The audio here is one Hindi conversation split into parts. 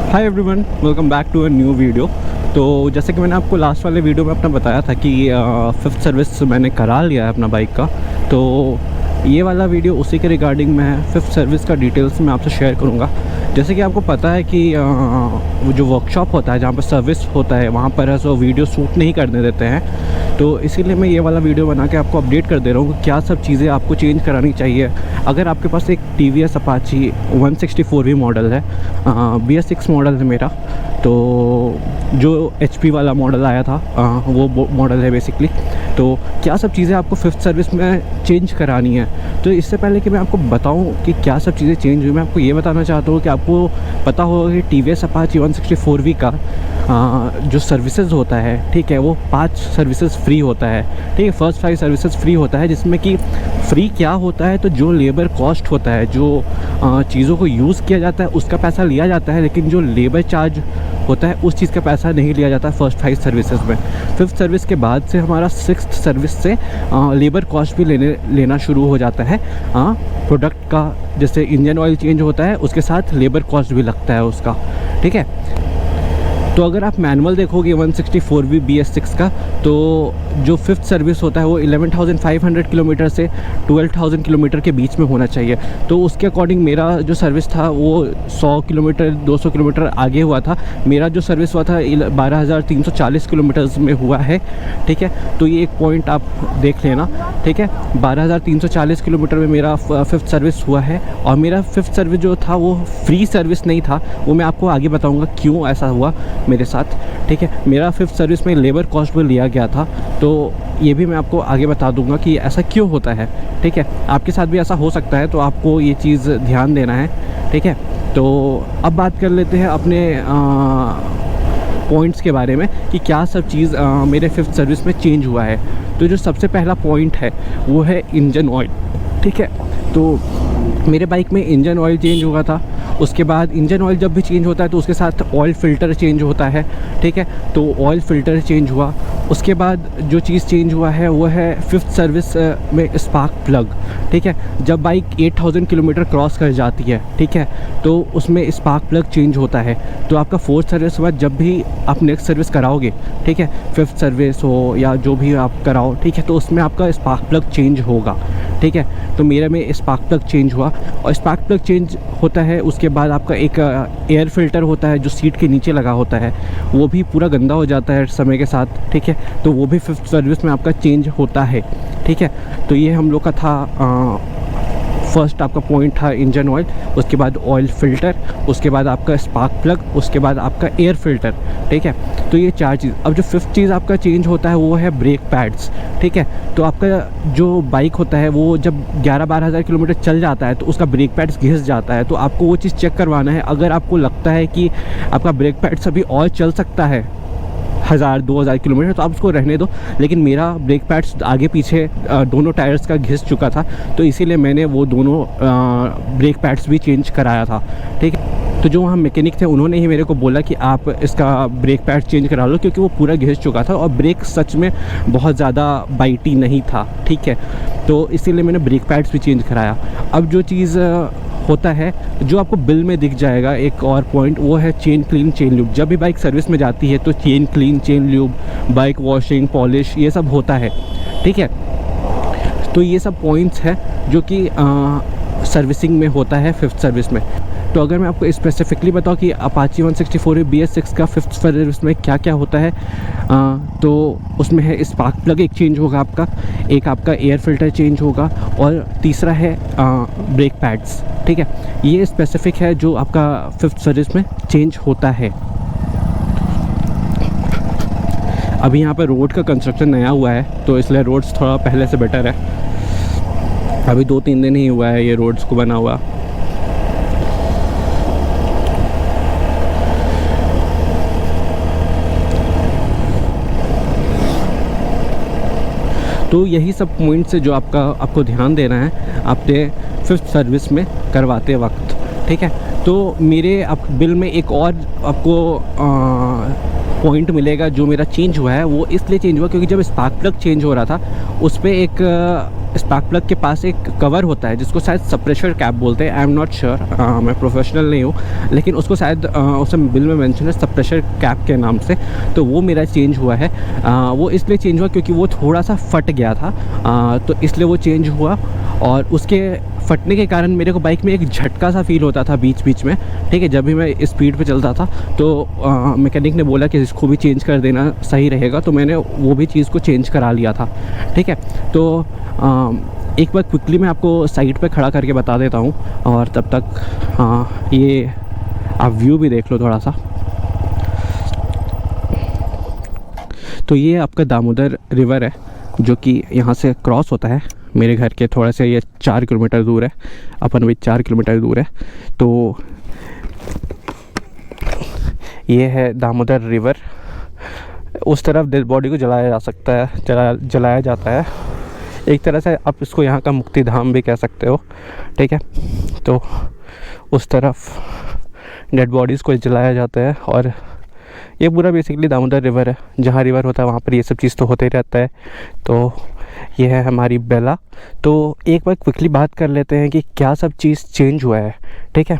Hi everyone, welcome back to a new video. तो जैसे कि मैंने आपको लास्ट वाले वीडियो में अपना बताया था कि फिफ्थ सर्विस मैंने करा लिया है अपना बाइक का। तो ये वाला वीडियो उसी के रिगार्डिंग मैं फिफ्थ सर्विस का डिटेल्स मैं आपसे शेयर करूँगा। जैसे कि आपको पता है कि वो जो वर्कशॉप होता है जहाँ पर सर्विस होता है वहाँ पर सो वीडियो शूट नहीं करने देते हैं। तो इसीलिए मैं ये वाला वीडियो बना के आपको अपडेट कर दे रहा हूँ कि क्या सब चीज़ें आपको चेंज करानी चाहिए। अगर आपके पास एक TVS अपाची 164V मॉडल है, BS6 मॉडल है मेरा, तो जो HP वाला मॉडल आया था वो मॉडल है बेसिकली। तो क्या सब चीज़ें आपको फिफ्थ सर्विस में चेंज करानी है। तो इससे पहले कि मैं आपको बताऊं कि क्या सब चीज़ें चेंज हुई, मैं आपको ये बताना चाहता हूँ कि आपको पता होगा कि TVS अपाची 164V का जो सर्विसेज होता है, ठीक है, वो 5 सर्विसेज फ्री होता है। ठीक है, फर्स्ट 5 सर्विसेज फ्री होता है, जिसमें कि फ्री क्या होता है, तो जो लेबर कॉस्ट होता है, जो चीज़ों को यूज़ किया जाता है उसका पैसा लिया जाता है, लेकिन जो लेबर चार्ज होता है उस चीज़ का पैसा नहीं लिया जाता फर्स्ट 5 सर्विसेज में। फिफ्थ सर्विस के बाद से हमारा सिक्स्थ सर्विस से लेबर कॉस्ट भी लेना शुरू हो जाता है। प्रोडक्ट का जैसे इंजन ऑयल चेंज होता है उसके साथ लेबर कॉस्ट भी लगता है उसका। ठीक है, तो अगर आप मैनुअल देखोगे 164V BS6 का, तो जो फिफ्थ सर्विस होता है वो 11,500 किलोमीटर से 12,000 किलोमीटर के बीच में होना चाहिए। तो उसके अकॉर्डिंग मेरा जो सर्विस था वो 100 किलोमीटर 200 किलोमीटर आगे हुआ था। मेरा जो सर्विस हुआ था 12,340 किलोमीटर्स में हुआ है। ठीक है, तो ये एक पॉइंट आप देख लेना। ठीक है, 12,340 किलोमीटर में मेरा फिफ्थ सर्विस हुआ है। और मेरा फिफ्थ सर्विस जो था वो फ्री सर्विस नहीं था, वो मैं आपको आगे बताऊँगा क्यों ऐसा हुआ मेरे साथ। ठीक है, मेरा फिफ्थ सर्विस में लेबर कॉस्ट भी लिया गया था, तो ये भी मैं आपको आगे बता दूंगा कि ऐसा क्यों होता है। ठीक है, आपके साथ भी ऐसा हो सकता है, तो आपको ये चीज़ ध्यान देना है। ठीक है, तो अब बात कर लेते हैं अपने पॉइंट्स के बारे में कि क्या सब चीज़ मेरे फिफ्थ सर्विस में चेंज हुआ है। तो जो सबसे पहला पॉइंट है वो है इंजन ऑयल। ठीक है, तो मेरे बाइक में इंजन ऑयल चेंज हुआ था। उसके बाद इंजन ऑयल जब भी चेंज होता है तो उसके साथ ऑयल फ़िल्टर चेंज होता है। ठीक है, तो ऑयल फ़िल्टर चेंज हुआ। उसके बाद जो चीज़ चेंज हुआ है वो है फिफ्थ सर्विस में स्पार्क प्लग। ठीक है, जब बाइक 8,000 किलोमीटर क्रॉस कर जाती है, ठीक है, तो उसमें स्पार्क प्लग चेंज होता है। तो आपका फोर्थ सर्विस के बाद जब भी आप नेक्स्ट सर्विस कराओगे, ठीक है, फिफ्थ सर्विस हो या जो भी आप कराओ, ठीक है, तो उसमें आपका स्पार्क प्लग चेंज होगा। ठीक है, तो मेरे में स्पार्क प्लग चेंज हुआ। और स्पार्क प्लग चेंज होता है उसके बाद आपका एक एयर फ़िल्टर होता है जो सीट के नीचे लगा होता है, वो भी पूरा गंदा हो जाता है समय के साथ। ठीक है, तो वो भी फिफ्थ सर्विस में आपका चेंज होता है। ठीक है, तो ये हम लोग का था फर्स्ट आपका पॉइंट था इंजन ऑयल, उसके बाद ऑयल फ़िल्टर, उसके बाद आपका स्पार्क प्लग, उसके बाद आपका एयर फ़िल्टर। ठीक है, तो ये 4 चीज़। अब जो फिफ्थ चीज़ आपका चेंज होता है वो है ब्रेक पैड्स। ठीक है, तो आपका जो बाइक होता है वो जब 11-12 हज़ार किलोमीटर चल जाता है तो उसका ब्रेक पैड्स घिस जाता है। तो आपको वो चीज़ चेक करवाना है। अगर आपको लगता है कि आपका ब्रेक पैड्स अभी और चल सकता है 1,000-2,000 किलोमीटर, तो आप उसको रहने दो। लेकिन मेरा ब्रेक पैड्स आगे पीछे दोनों टायर्स का घिस चुका था, तो इसीलिए मैंने वो दोनों ब्रेक पैड्स भी चेंज कराया था। ठीक है, तो जो वहाँ मैकेनिक थे उन्होंने ही मेरे को बोला कि आप इसका ब्रेक पैड चेंज करा लो, क्योंकि वो पूरा घिस चुका था और ब्रेक सच में बहुत ज़्यादा बाइटी नहीं था। ठीक है, तो इसीलिए मैंने ब्रेक पैड्स भी चेंज कराया। अब जो चीज़ होता है जो आपको बिल में दिख जाएगा एक और पॉइंट, वो है चेन क्लीन चेन ल्यूब। जब भी बाइक सर्विस में जाती है तो chain clean chain lube, bike washing, polish, ये सब होता है। ठीक है, तो ये सब पॉइंट्स हैं जो कि सर्विसिंग में होता है फिफ्थ सर्विस में। तो अगर मैं आपको स्पेसिफिकली बताऊं कि अपाची 164 BS6 का फिफ्थ सर्विस में क्या क्या होता है, तो उसमें है स्पार्क प्लग एक चेंज होगा आपका, एक आपका एयर फ़िल्टर चेंज होगा, और तीसरा है ब्रेक पैड्स। ठीक है, ये स्पेसिफिक है जो आपका फिफ्थ सर्विस में चेंज होता है। अभी यहाँ पर रोड का कंस्ट्रक्शन नया हुआ है, तो इसलिए रोड्स थोड़ा पहले से बेटर है। अभी 2-3 दिन ही हुआ है ये रोड्स को बना हुआ। तो यही सब पॉइंट्स है जो आपको ध्यान देना है अपने फिफ्थ सर्विस में करवाते वक्त। ठीक है। तो मेरे अब बिल में एक और आपको पॉइंट मिलेगा जो मेरा चेंज हुआ है। वो इसलिए चेंज हुआ क्योंकि जब स्पार्क प्लग चेंज हो रहा था उस पर एक स्पार्क प्लग के पास एक कवर होता है जिसको शायद सप्रेशर कैप बोलते हैं। आई एम नॉट श्योर, मैं प्रोफेशनल नहीं हूँ, लेकिन उसको शायद उसमें बिल में मेंशन है सप्रेशर कैप के नाम से। तो वो मेरा चेंज हुआ है। वो इसलिए चेंज हुआ क्योंकि वो थोड़ा सा फट गया था, तो इसलिए वो चेंज हुआ। और उसके फटने के कारण मेरे को बाइक में एक झटका सा फील होता था बीच बीच में, ठीक है, जब भी मैं स्पीड पे चलता था। तो मैकेनिक ने बोला कि इसको भी चेंज कर देना सही रहेगा, तो मैंने वो भी चीज़ को चेंज करा लिया था, ठीक है। तो एक बार क्विकली मैं आपको साइड पे खड़ा करके बता देता हूँ, और तब तक ये आप व्यू भी देख लो थोड़ा सा। तो ये आपका दामोदर रिवर है जो कि यहाँ से क्रॉस होता है। मेरे घर के थोड़ा से ये 4 किलोमीटर दूर है, अपन भी 4 किलोमीटर दूर है। तो ये है दामोदर रिवर। उस तरफ डेड बॉडी को जलाया जा सकता है, जलाया जाता है। एक तरह से आप इसको यहाँ का मुक्ति धाम भी कह सकते हो, ठीक है। तो उस तरफ डेड बॉडीज़ को जलाया जाता है, और ये पूरा बेसिकली दामोदर रिवर है। जहाँ रिवर होता है वहाँ पर ये सब चीज़ तो होते ही रहता है। तो ये है हमारी बेला। तो एक बार क्विकली बात कर लेते हैं कि क्या सब चीज़ चेंज हुआ है, ठीक है।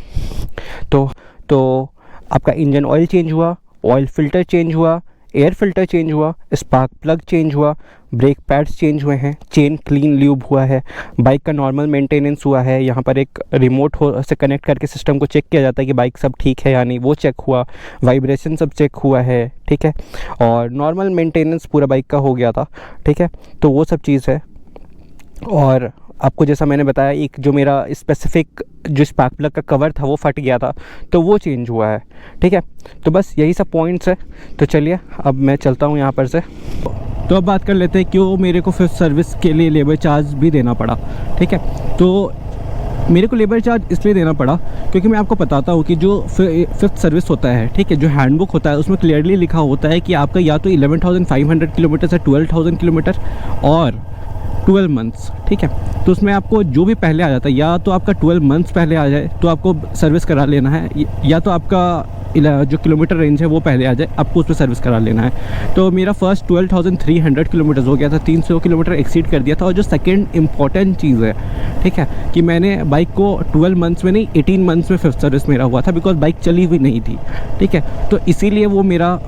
तो आपका इंजन ऑयल चेंज हुआ, ऑयल फिल्टर चेंज हुआ, एयर फिल्टर चेंज हुआ, स्पार्क प्लग चेंज हुआ, ब्रेक पैड्स चेंज हुए हैं, चेन क्लीन ल्यूब हुआ है, बाइक का नॉर्मल मेंटेनेंस हुआ है। यहाँ पर एक रिमोट से कनेक्ट करके सिस्टम को चेक किया जाता है कि बाइक सब ठीक है या नहीं, वो चेक हुआ, वाइब्रेशन सब चेक हुआ है, ठीक है। और नॉर्मल मेंटेनेंस पूरा बाइक का हो गया था, ठीक है। तो वो सब चीज़ है। और आपको जैसा मैंने बताया, एक जो मेरा स्पेसिफिक जो स्पार्क प्लग का कवर था वो फट गया था, तो वो चेंज हुआ है, ठीक है। तो बस यही सब पॉइंट्स है। तो चलिए अब मैं चलता हूँ यहाँ पर से। तो अब बात कर लेते हैं क्यों मेरे को फिफ्थ सर्विस के लिए लेबर चार्ज भी देना पड़ा, ठीक है। तो मेरे को लेबर चार्ज इसलिए देना पड़ा क्योंकि मैं आपको बताता हूँ कि जो फिफ्थ सर्विस होता है, ठीक है, जो हैंडबुक होता है उसमें क्लियरली लिखा होता है कि आपका या तो 11,500 किलोमीटर से 12,000 किलोमीटर और 12 मंथ्स, ठीक है। तो उसमें आपको जो भी पहले आ जाता है, या तो आपका 12 मंथ्स पहले आ जाए तो आपको सर्विस करा लेना है, या तो आपका जो किलोमीटर रेंज है वो पहले आ जाए, आपको उस पर सर्विस करा लेना है। तो मेरा फर्स्ट 12,300 किलोमीटर्स हो गया था, 300 किलोमीटर एक्सीड कर दिया था। और जो सेकंड इम्पॉर्टेंट चीज़ है, ठीक है, कि मैंने बाइक को 12 मंथ्स में नहीं 18 मंथ्स में फिफ्थ सर्विस मेरा हुआ था, बिकॉज बाइक चली हुई नहीं थी, ठीक है। तो इसीलिए वो मेरा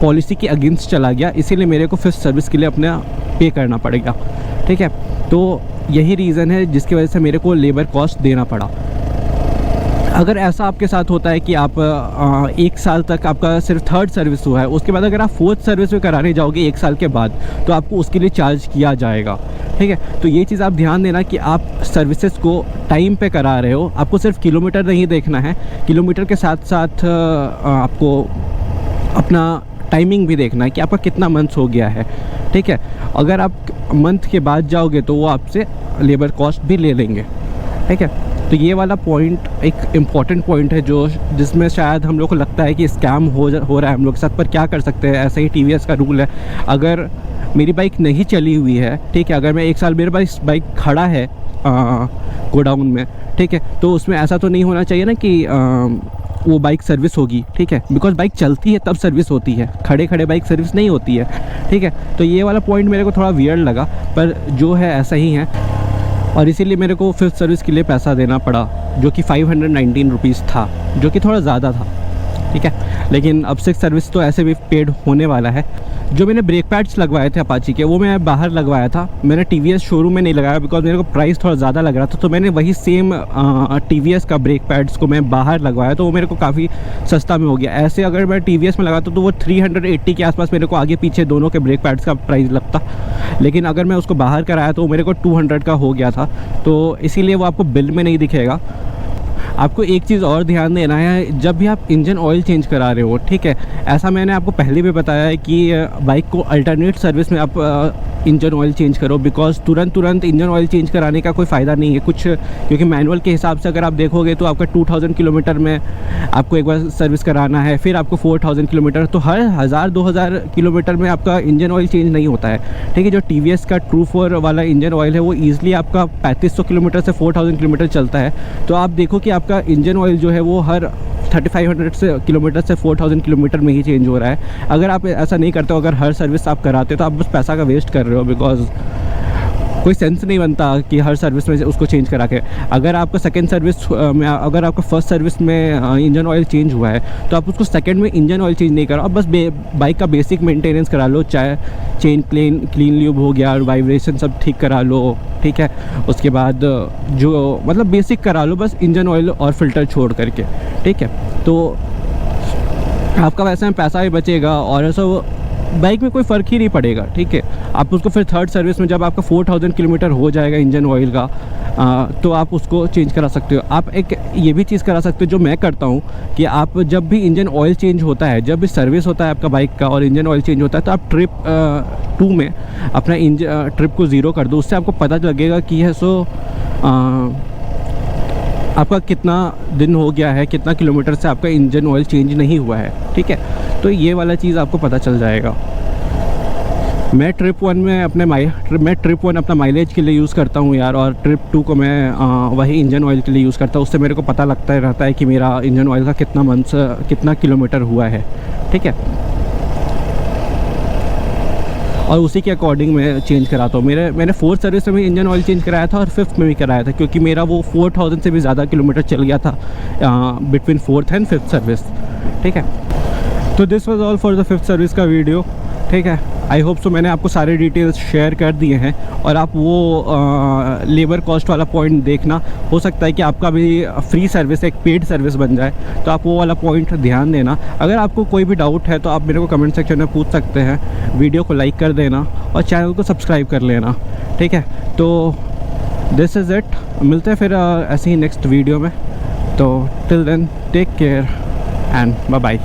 पॉलिसी के अगेंस्ट चला गया, इसीलिए मेरे को फिफ्थ सर्विस के लिए अपना पे करना पड़ेगा, ठीक है। तो यही रीज़न है जिसकी वजह से मेरे को लेबर कॉस्ट देना पड़ा। अगर ऐसा आपके साथ होता है कि आप 1 साल तक आपका सिर्फ थर्ड सर्विस हुआ है, उसके बाद अगर आप फोर्थ सर्विस में कराने जाओगे 1 साल के बाद, तो आपको उसके लिए चार्ज किया जाएगा, ठीक है। तो ये चीज़ आप ध्यान देना कि आप सर्विसेज को टाइम पे करा रहे हो। आपको सिर्फ किलोमीटर नहीं देखना है, किलोमीटर के साथ साथ आपको अपना टाइमिंग भी देखना है कि आपका कितना मंथ्स हो गया है, ठीक है। अगर आप मंथ के बाद जाओगे तो वो आपसे लेबर कॉस्ट भी ले लेंगे, ठीक है। तो ये वाला पॉइंट एक इम्पॉर्टेंट पॉइंट है जो जिसमें शायद हम लोग को लगता है कि स्कैम हो रहा है हम लोग के साथ, पर क्या कर सकते हैं, ऐसा ही TVS का रूल है। अगर मेरी बाइक नहीं चली हुई है, ठीक है, अगर मैं 1 साल मेरे पास बाइक खड़ा है गोडाउन में, ठीक है, तो उसमें ऐसा तो नहीं होना चाहिए ना कि वो बाइक सर्विस होगी, ठीक है, बिकॉज बाइक चलती है तब सर्विस होती है, खड़े खड़े बाइक सर्विस नहीं होती है, ठीक है। तो ये वाला पॉइंट मेरे को थोड़ा वियर्ड लगा, पर जो है ऐसा ही है, और इसीलिए मेरे को फिफ्थ सर्विस के लिए पैसा देना पड़ा, जो कि 519 रुपीज़ था, जो कि थोड़ा ज़्यादा था, ठीक है। लेकिन अब सिक्स सर्विस तो ऐसे भी पेड होने वाला है। जो मैंने ब्रेक पैड्स लगवाए थे अपाची के, वो मैं बाहर लगवाया था, मैंने TVS शोरूम में नहीं लगाया बिकॉज मेरे को प्राइस थोड़ा ज़्यादा लग रहा था। तो मैंने वही सेम TVS का ब्रेक पैड्स को मैं बाहर लगवाया, तो वो मेरे को काफ़ी सस्ता में हो गया। ऐसे अगर मैं TVS में लगाता तो वो 380 के आसपास मेरे को आगे पीछे दोनों के ब्रेक पैड्स का प्राइस लगता, लेकिन अगर मैं उसको बाहर कराया तो मेरे को 200 का हो गया था। तो इसीलिए वो आपको बिल में नहीं दिखेगा। आपको एक चीज़ और ध्यान देना है, जब भी आप इंजन ऑयल चेंज करा रहे हो, ठीक है, ऐसा मैंने आपको पहले भी बताया है कि बाइक को अल्टरनेट सर्विस में आप इंजन ऑयल चेंज करो, बिकॉज तुरंत इंजन ऑयल चेंज कराने का कोई फ़ायदा नहीं है कुछ, क्योंकि मैनुअल के हिसाब से अगर आप देखोगे तो आपका 2000 किलोमीटर में आपको एक बार सर्विस कराना है, फिर आपको 4000 किलोमीटर, तो हर 1000-2000 किलोमीटर में आपका इंजन ऑयल चेंज नहीं होता है। ठीक है, जो TVS का True 4 वाला इंजन ऑयल है वो ईज़िली आपका 3500 किलोमीटर से 4000 किलोमीटर चलता है। तो आप देखो कि आपका इंजन ऑयल जो है वो हर 3500 से किलोमीटर से 4000 किलोमीटर में ही चेंज हो रहा है। अगर आप ऐसा नहीं करते हो, अगर हर सर्विस आप कराते हो तो आप बस पैसा का वेस्ट कर रहे हो, बिकॉज कोई सेंस नहीं बनता कि हर सर्विस में उसको चेंज करा के। अगर आपका सेकंड सर्विस में, अगर आपका फर्स्ट सर्विस में इंजन ऑयल चेंज हुआ है तो आप उसको सेकंड में इंजन ऑयल चेंज नहीं करो, आप बस बाइक का बेसिक मेंटेनेंस करा लो, चाहे चेन क्लीन ल्यूब हो गया, वाइब्रेशन सब ठीक करा लो। ठीक है, उसके बाद जो मतलब बेसिक करा लो, बस इंजन ऑयल और फिल्टर छोड़ करके। ठीक है, तो आपका वैसे में पैसा भी बचेगा और ऐसा बाइक में कोई फ़र्क ही नहीं पड़ेगा। ठीक है, आप उसको फिर थर्ड सर्विस में जब आपका 4000 किलोमीटर हो जाएगा इंजन ऑयल का, तो आप उसको चेंज करा सकते हो। आप एक ये भी चीज़ करा सकते हो जो मैं करता हूँ कि आप जब भी इंजन ऑयल चेंज होता है, जब भी सर्विस होता है आपका बाइक का और इंजन ऑयल चेंज होता है, तो आप ट्रिप 2 में अपना ट्रिप को 0 कर दो। उससे आपको पता लगेगा कि है आपका कितना दिन हो गया है, कितना किलोमीटर से आपका इंजन ऑयल चेंज नहीं हुआ है। ठीक है, तो ये वाला चीज़ आपको पता चल जाएगा। मैं ट्रिप 1 अपना माइलेज के लिए यूज़ करता हूँ यार, और ट्रिप 2 को मैं वही इंजन ऑयल के लिए यूज़ करता हूँ। उससे मेरे को पता लगता रहता है कि मेरा इंजन ऑयल का कितना किलोमीटर हुआ है। ठीक है, और उसी के अकॉर्डिंग मैं चेंज कराता हूँ। मैंने 4th सर्विस में भी इंजन ऑयल चेंज कराया था और 5th में भी कराया था, क्योंकि मेरा वो 4000 से भी ज़्यादा किलोमीटर चल गया था between 4th and 5th service. ठीक है, तो this was all for the 5th service का वीडियो। ठीक है, आई होप सो मैंने आपको सारे डिटेल्स शेयर कर दिए हैं, और आप वो लेबर कॉस्ट वाला पॉइंट देखना, हो सकता है कि आपका भी फ्री सर्विस एक पेड सर्विस बन जाए, तो आप वो वाला पॉइंट ध्यान देना। अगर आपको कोई भी डाउट है तो आप मेरे को कमेंट सेक्शन में पूछ सकते हैं। वीडियो को लाइक कर देना और चैनल को सब्सक्राइब कर लेना। ठीक है, तो दिस इज़ इट, मिलते हैं फिर ऐसे ही नेक्स्ट वीडियो में। तो till then take care and bye bye.